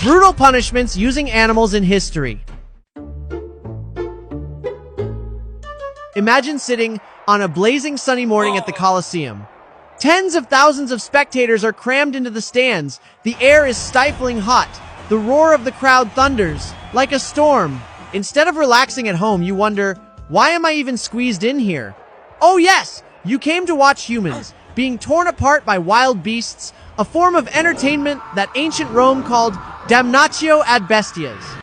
Brutal punishments using animals in history. Imagine sitting on a blazing sunny morning at the Colosseum. Tens of thousands of spectators are crammed into the stands. The air is stifling hot. The roar of the crowd thunders like a storm. Instead of relaxing at home, you wonder, why am I even squeezed in here? Oh yes, you came to watch humans being torn apart by wild beasts, a form of entertainment that ancient Rome called damnatio ad bestias.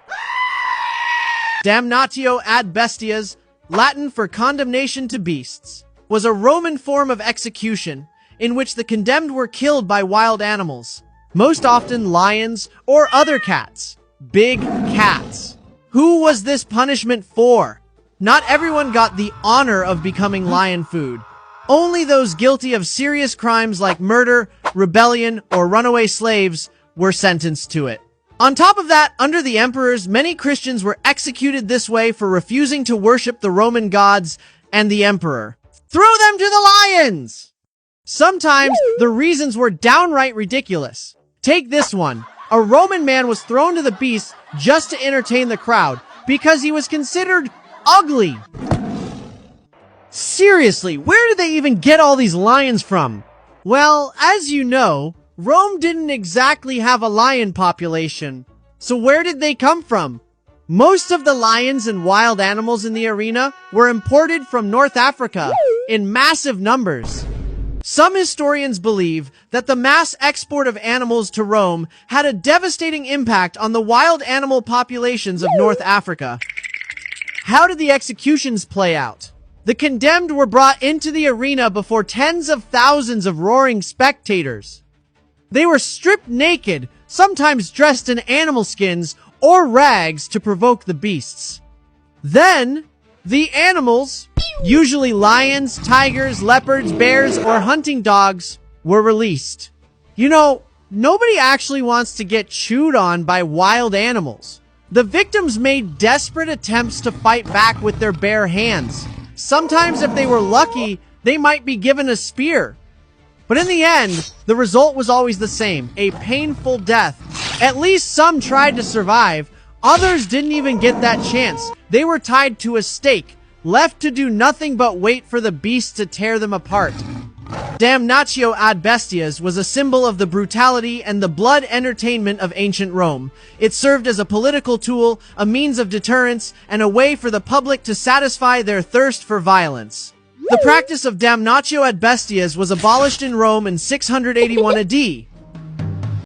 Damnatio ad bestias, Latin for condemnation to beasts, was a Roman form of execution in which the condemned were killed by wild animals, most often lions or other cats. Big cats. Who was this punishment for? Not everyone got the honor of becoming lion food. Only those guilty of serious crimes like murder, rebellion, or runaway slaves were sentenced to it. On top of that, under the emperors, many Christians were executed this way for refusing to worship the Roman gods and the emperor. Throw them to the lions! Sometimes the reasons were downright ridiculous. Take this one. A Roman man was thrown to the beasts just to entertain the crowd because he was considered ugly. Seriously, where did they even get all these lions from? Well, as you know, Rome didn't exactly have a lion population. So where did they come from? Most of the lions and wild animals in the arena were imported from North Africa in massive numbers. Some historians believe that the mass export of animals to Rome had a devastating impact on the wild animal populations of North Africa. How did the executions play out? The condemned were brought into the arena before tens of thousands of roaring spectators. They were stripped naked, sometimes dressed in animal skins or rags to provoke the beasts. Then, the animals, usually lions, tigers, leopards, bears, or hunting dogs, were released. You know, nobody actually wants to get chewed on by wild animals. The victims made desperate attempts to fight back with their bare hands. Sometimes, if they were lucky, they might be given a spear. But in the end, the result was always the same, a painful death. At least some tried to survive. Others didn't even get that chance. They were tied to a stake, left to do nothing but wait for the beast to tear them apart. Damnatio ad bestias was a symbol of the brutality and the blood entertainment of ancient Rome. It served as a political tool, a means of deterrence, and a way for the public to satisfy their thirst for violence. The practice of damnatio ad bestias was abolished in Rome in 681 AD.